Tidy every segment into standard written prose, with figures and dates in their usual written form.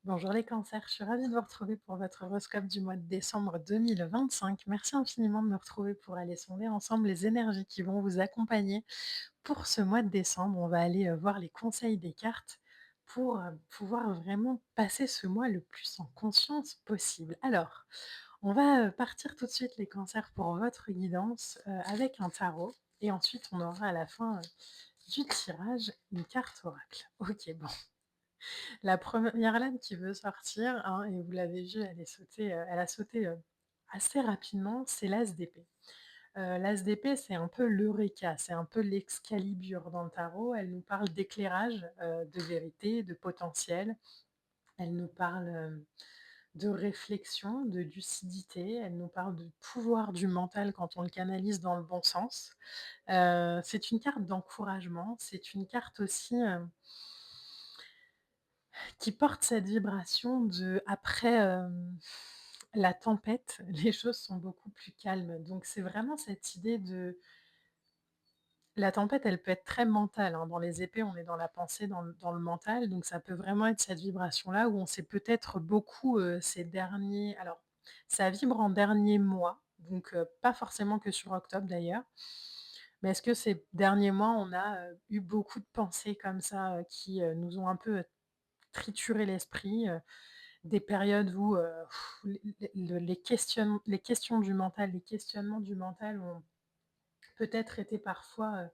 Bonjour les cancers, je suis ravie de vous retrouver pour votre horoscope du mois de décembre 2025. Merci infiniment de me retrouver pour aller sonder ensemble les énergies qui vont vous accompagner pour ce mois de décembre. On va aller voir les conseils des cartes pour pouvoir vraiment passer ce mois le plus en conscience possible. Alors, on va partir tout de suite les cancers pour votre guidance avec un tarot et ensuite on aura à la fin du tirage une carte oracle. Ok, bon. La première lame qui veut sortir, hein, et vous l'avez vu, elle a sauté, assez rapidement, c'est l'as d'épée. L'as d'épée, c'est un peu l'eureka, c'est un peu l'excalibur dans le tarot. Elle nous parle d'éclairage, de vérité, de potentiel. Elle nous parle, de réflexion, de lucidité. Elle nous parle du pouvoir du mental quand on le canalise dans le bon sens. C'est une carte d'encouragement, c'est une carte aussi, qui porte cette vibration de après, la tempête, les choses sont beaucoup plus calmes. Donc c'est vraiment cette idée de la tempête, elle peut être très mentale, hein. Dans les épées, on est dans la pensée, dans le mental, donc ça peut vraiment être cette vibration-là où on s'est peut-être beaucoup, ces derniers alors ça vibre en dernier mois, donc pas forcément que sur octobre d'ailleurs. Mais est-ce que ces derniers mois, on a, eu beaucoup de pensées comme ça, qui, nous ont un peu, trituré l'esprit, des périodes où, les questions du mental, les questionnements du mental ont peut-être été parfois,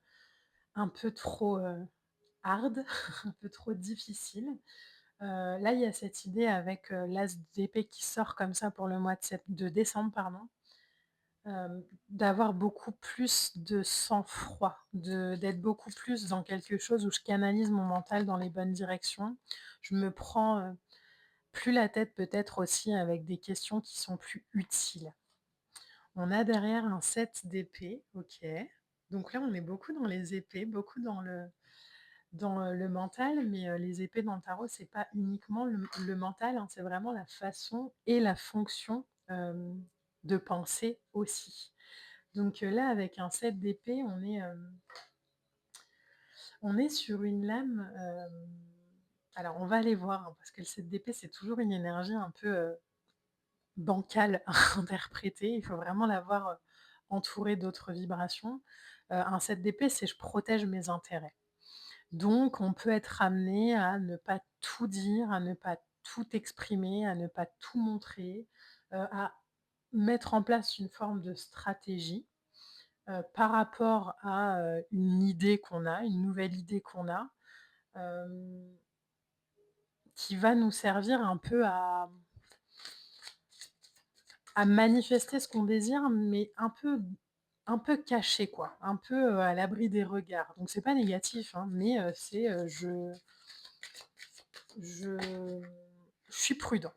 un peu trop, hard, un peu trop difficiles. Là, il y a cette idée avec, l'as d'épée qui sort comme ça pour le mois de décembre, pardon, d'avoir beaucoup plus de sang-froid, d'être beaucoup plus dans quelque chose où je canalise mon mental dans les bonnes directions. Je me prends, plus la tête peut-être aussi avec des questions qui sont plus utiles. On a derrière un 7 d'épée, OK. Donc là, on est beaucoup dans les épées, beaucoup dans le mental, mais les épées dans le tarot, c'est pas uniquement le mental, hein, c'est vraiment la façon et la fonction, de penser aussi. Donc là, avec un 7 d'épée, on est sur une lame, alors on va aller voir, hein, parce que le 7 d'épée, c'est toujours une énergie un peu, bancale à interpréter. Il faut vraiment l'avoir, entourée d'autres vibrations. Un 7 d'épée, c'est: «Je protège mes intérêts». Donc on peut être amené à ne pas tout dire, à ne pas tout exprimer, à ne pas tout montrer, à mettre en place une forme de stratégie, par rapport à, une idée qu'on a, une nouvelle idée qu'on a, hem, qui va nous servir un peu à manifester ce qu'on désire, mais un peu caché quoi, un peu, à l'abri des regards. Donc c'est pas négatif, hein, mais c'est, je suis prudent.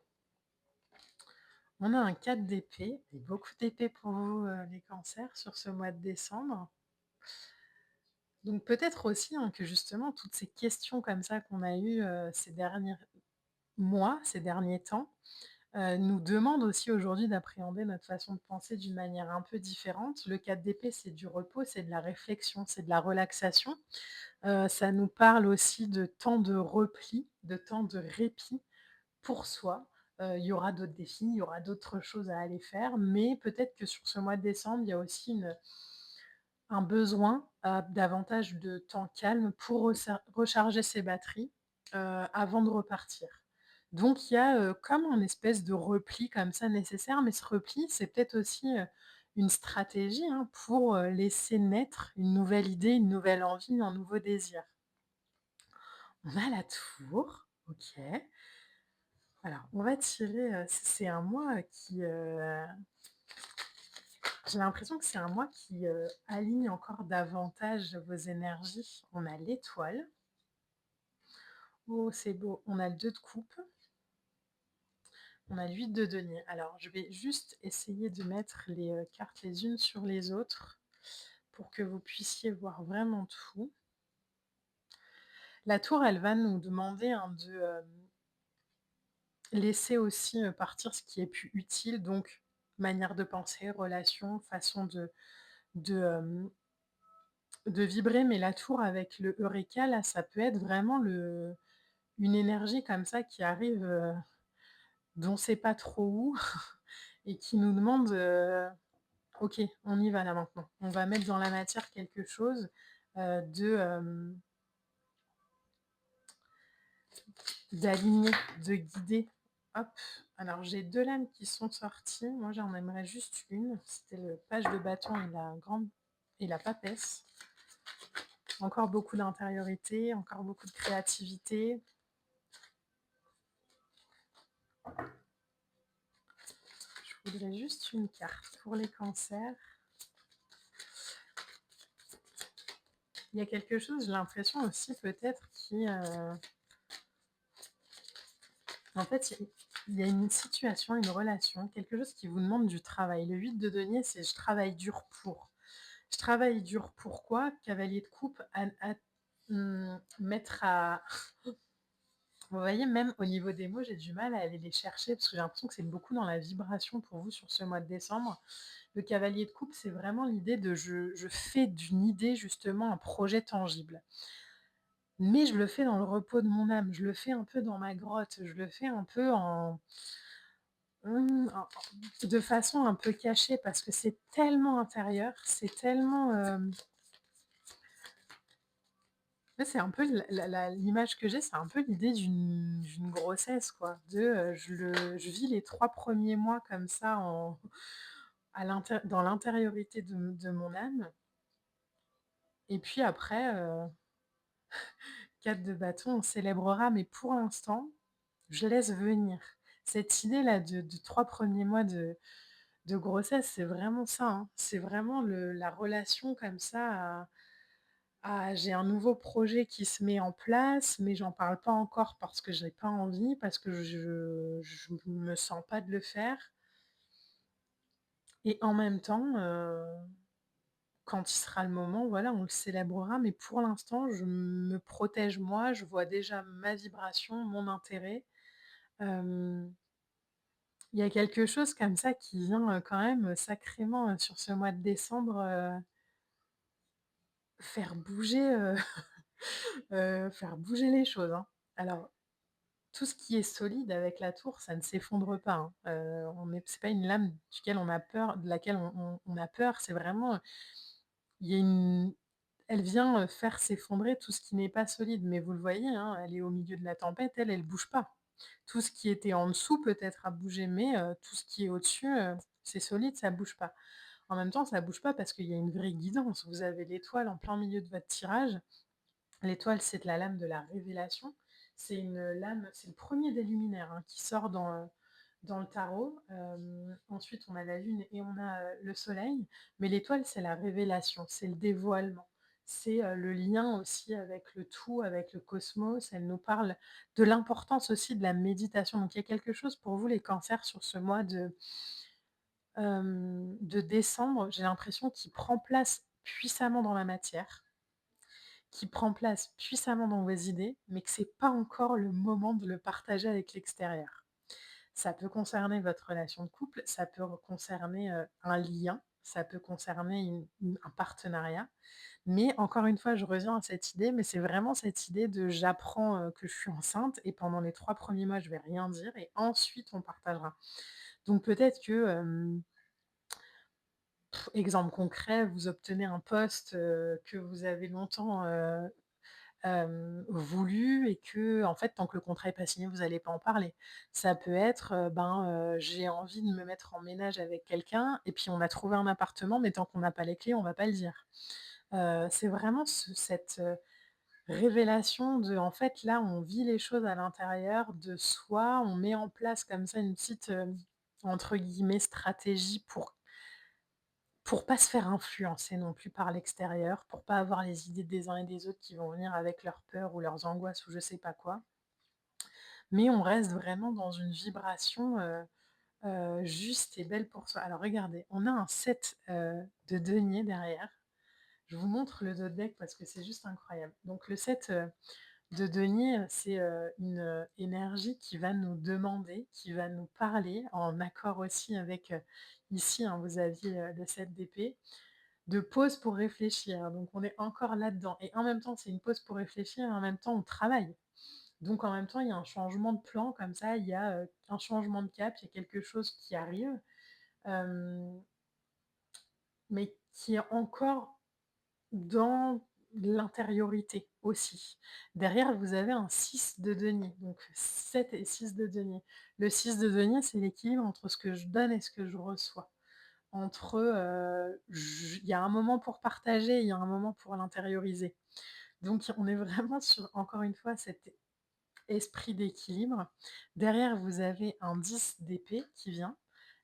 On a un 4 d'épée et beaucoup d'épée pour vous, les cancers, sur ce mois de décembre. Donc peut-être aussi, hein, que justement toutes ces questions comme ça qu'on a eues, ces derniers mois, ces derniers temps, nous demandent aussi aujourd'hui d'appréhender notre façon de penser d'une manière un peu différente. Le 4 d'épée, c'est du repos, c'est de la réflexion, c'est de la relaxation. Ça nous parle aussi de temps de repli, de temps de répit pour soi. Il y aura d'autres défis, il y aura d'autres choses à aller faire, mais peut-être que sur ce mois de décembre, il y a aussi un besoin, davantage de temps calme pour recharger ses batteries, avant de repartir. Donc il y a, comme un espèce de repli comme ça nécessaire, mais ce repli, c'est peut-être aussi, une stratégie, hein, pour, laisser naître une nouvelle idée, une nouvelle envie, un nouveau désir. On a la tour, OK. Alors, on va tirer, c'est un mois, qui, j'ai l'impression que c'est un mois qui, aligne encore davantage vos énergies. On a l'étoile. Oh, c'est beau. On a le 2 de coupe, on a le 8 de denier. Alors, je vais juste essayer de mettre les, cartes les unes sur les autres pour que vous puissiez voir vraiment tout. La tour, elle va nous demander, hein, de, laisser aussi, partir ce qui est plus utile, donc manière de penser, relation, façon de, de vibrer, mais la tour avec le eureka, là, ça peut être vraiment une énergie comme ça qui arrive, d'on sait pas trop où et qui nous demande, OK, on y va là maintenant. On va mettre dans la matière quelque chose, de, d'aligné, de guidé. Hop, alors j'ai 2 lames qui sont sorties. Moi, j'en aimerais juste une. C'était le page de bâton et la papesse. Encore beaucoup d'intériorité, encore beaucoup de créativité. Je voudrais juste une carte pour les cancers. Il y a quelque chose, j'ai l'impression aussi peut-être qui, en fait, il y a une situation, une relation, quelque chose qui vous demande du travail. Le 8 de denier, c'est: «Je travaille dur pour». Je travaille dur pourquoi? Cavalier de coupe mettre à vous voyez, même au niveau des mots, j'ai du mal à aller les chercher parce que j'ai l'impression que c'est beaucoup dans la vibration pour vous sur ce mois de décembre. Le cavalier de coupe, c'est vraiment l'idée de je fais d'une idée justement un projet tangible. Mais je le fais dans le repos de mon âme, je le fais un peu dans ma grotte, je le fais un peu de façon un peu cachée parce que c'est tellement intérieur, c'est tellement, ouais, c'est un peu l'image que j'ai, c'est un peu l'idée d'une grossesse quoi, je vis les 3 premiers mois comme ça dans l'intériorité de mon âme et puis après, 4 de bâton, on célébrera, mais pour l'instant, je laisse venir. Cette idée-là de 3 premiers mois de grossesse, c'est vraiment ça, hein. C'est vraiment la relation comme ça à j'ai un nouveau projet qui se met en place, mais j'en parle pas encore parce que j'ai pas envie, parce que je me sens pas de le faire et en même temps, quand il sera le moment, voilà, on le célébrera, mais pour l'instant, je me protège moi, je vois déjà ma vibration, mon intérêt. Hem, il y a quelque chose comme ça qui vient, quand même, sacrément, sur ce mois de décembre, faire bouger, faire bouger les choses, hein. Alors, tout ce qui est solide avec la tour, ça ne s'effondre pas, hein. C'est pas une lame duquel on a peur de laquelle on a peur, c'est vraiment, il y a une elle vient, faire s'effondrer tout ce qui n'est pas solide, mais vous le voyez, hein, elle est au milieu de la tempête, elle bouge pas. Tout ce qui était en dessous peut-être a bougé, mais tout ce qui est au-dessus, c'est solide, ça bouge pas. En même temps, ça bouge pas parce qu'il y a une vraie guidance. Vous avez l'étoile en plein milieu de votre tirage. L'étoile, c'est de la lame de la révélation. C'est le premier des luminaires, hein, qui sort dans le tarot. Ensuite, on a la lune et on a, le soleil. Mais l'étoile, c'est la révélation, c'est le dévoilement. C'est, le lien aussi avec le tout, avec le cosmos. Elle nous parle de l'importance aussi de la méditation. Donc il y a quelque chose pour vous les cancers sur ce mois de décembre, j'ai l'impression qui prend place puissamment dans la matière, qui prend place puissamment dans vos idées, mais que c'est pas encore le moment de le partager avec l'extérieur. Ça peut concerner votre relation de couple, ça peut concerner, un lien, ça peut concerner un partenariat, mais encore une fois, je reviens à cette idée, mais c'est vraiment cette idée de j'apprends, que je suis enceinte et pendant les 3 premiers mois, je vais rien dire et ensuite on partagera. Donc peut-être que, exemple concret, vous obtenez un poste, que vous avez longtemps, voulu et que en fait, tant que le contrat est pas signé, vous allez pas en parler. Ça peut être, j'ai envie de me mettre en ménage avec quelqu'un et puis on a trouvé un appartement, mais tant qu'on n'a pas les clés, on va pas le dire. C'est vraiment cette, révélation de en fait, là, on vit les choses à l'intérieur de soi, on met en place comme ça une petite, entre guillemets «stratégie» pour pas se faire influencer non plus par l'extérieur, pour pas avoir les idées des uns et des autres qui vont venir avec leurs peurs ou leurs angoisses ou je sais pas quoi. Mais on reste vraiment dans une vibration, juste et belle pour soi. Alors regardez, on a un 7 de denier derrière. Je vous montre le dos de deck parce que c'est juste incroyable. Donc le 7 de denier, c'est, une, énergie qui va nous demander, qui va nous parler en accord aussi avec, ici, hein, vous aviez, le 7 d'épée, de pause pour réfléchir, donc on est encore là-dedans et en même temps, c'est une pause pour réfléchir et en même temps, on travaille. Donc en même temps, il y a un changement de plan comme ça, il y a, un changement de cap, il y a quelque chose qui arrive, hem, mais qui est encore dans l'intériorité aussi. Derrière, vous avez un 6 de denier, donc 7 et 6 de denier. Le 6 de denier, c'est l'équilibre entre ce que je donne et ce que je reçois. Entre, j il y a un moment pour partager, il y a un moment pour l'intérioriser. Donc on est vraiment sur, encore une fois, cet esprit d'équilibre. Derrière, vous avez un 10 d'épée qui vient.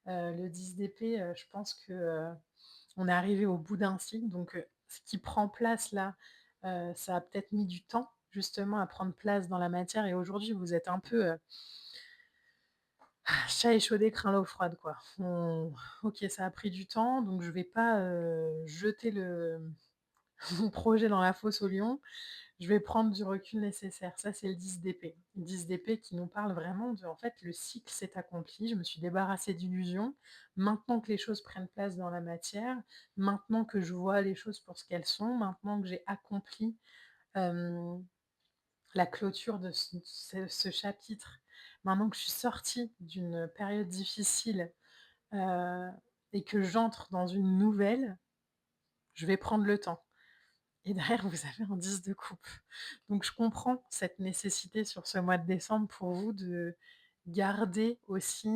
Le 10 d'épée, je pense que, on est arrivé au bout d'un cycle, donc ce qui prend place là, ça a peut-être mis du temps justement à prendre place dans la matière et aujourd'hui vous êtes un peu, chat échaudé craint l'eau froide quoi. OK, ça a pris du temps, donc je vais pas, jeter mon projet dans la fosse aux lions. Je vais prendre du recul nécessaire. Ça, c'est le 10 d'épée. Le 10 d'épée qui nous parle vraiment de, en fait, le cycle s'est accompli, je me suis débarrassée d'illusions. Maintenant que les choses prennent place dans la matière, maintenant que je vois les choses pour ce qu'elles sont, maintenant que j'ai accompli, hem, la clôture de ce chapitre, maintenant que je suis sortie d'une période difficile, heu et que j'entre dans une nouvelle, je vais prendre le temps. Et derrière, vous avez un 10 de coupe. Donc je comprends cette nécessité sur ce mois de décembre pour vous de garder aussi,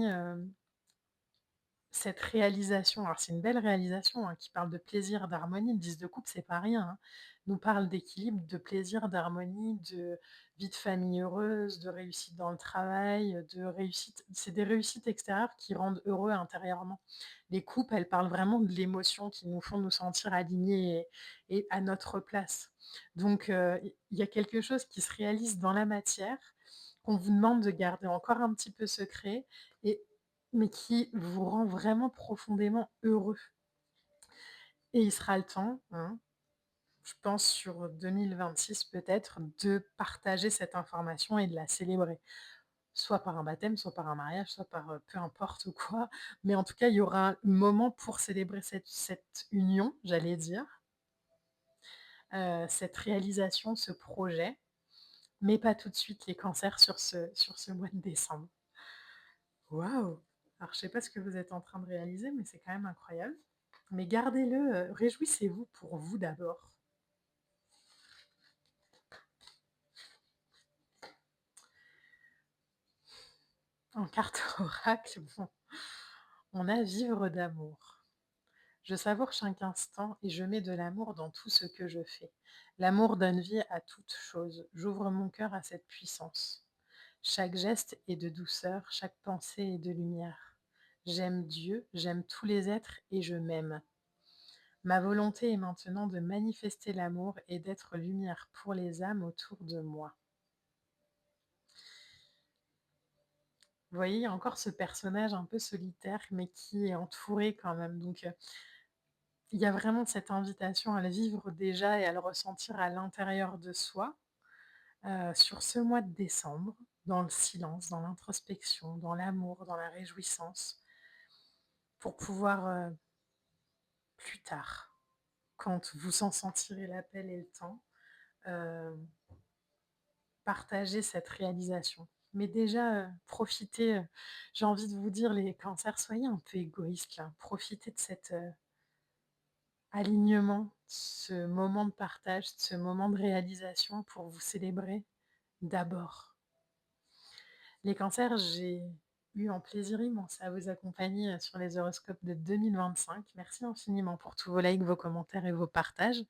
cette réalisation. Alors c'est une belle réalisation, hein, qui parle de plaisir, d'harmonie. Le 10 de coupe, c'est pas rien, hein. Nous parle d'équilibre, de plaisir, d'harmonie, de vie de famille heureuse, de réussite dans le travail, de réussite, c'est des réussites extérieures qui rendent heureux intérieurement. Les coupes, elles parlent vraiment de l'émotion qui nous font nous sentir alignés et à notre place. Donc il y a quelque chose qui se réalise dans la matière, qu'on vous demande de garder encore un petit peu secret et mais qui vous rend vraiment profondément heureux. Et il sera le temps, hein, je pense sur 2026 peut-être, de partager cette information et de la célébrer. Soit par un baptême, soit par un mariage, soit par, peu importe quoi. Mais en tout cas, il y aura un moment pour célébrer cette union, j'allais dire, cette réalisation, ce projet, mais pas tout de suite les cancers sur ce mois de décembre. Waouh! Alors je sais pas ce que vous êtes en train de réaliser, mais c'est quand même incroyable. Mais gardez-le, réjouissez-vous pour vous d'abord. En carte oracle, bon, on a vivre d'amour. Je savoure chaque instant et je mets de l'amour dans tout ce que je fais. L'amour donne vie à toute chose. J'ouvre mon cœur à cette puissance. Chaque geste est de douceur, chaque pensée est de lumière. J'aime Dieu, j'aime tous les êtres et je m'aime. Ma volonté est maintenant de manifester l'amour et d'être lumière pour les âmes autour de moi. Vous voyez, il y a encore ce personnage un peu solitaire, mais qui est entouré quand même. Donc, il y a vraiment cette invitation à le vivre déjà et à le ressentir à l'intérieur de soi, sur ce mois de décembre, dans le silence, dans l'introspection, dans l'amour, dans la réjouissance, pour pouvoir, plus tard, quand vous en sentirez l'appel et le temps, heu partager cette réalisation. Mais déjà, profitez, j'ai envie de vous dire les cancers, soyez un peu égoïstes là. Profitez de cet, alignement, ce moment de partage, ce moment de réalisation pour vous célébrer d'abord. Les cancers, j'ai eu un plaisir immense à vous accompagner, sur les horoscopes de 2025. Merci infiniment pour tous vos likes, vos commentaires et vos partages.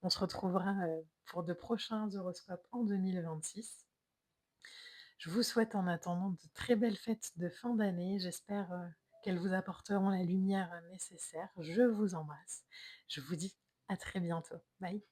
On se retrouvera, pour de prochains horoscopes en 2026. Je vous souhaite en attendant de très belles fêtes de fin d'année. J'espère, qu'elles vous apporteront la lumière nécessaire. Je vous embrasse. Je vous dis à très bientôt. Bye.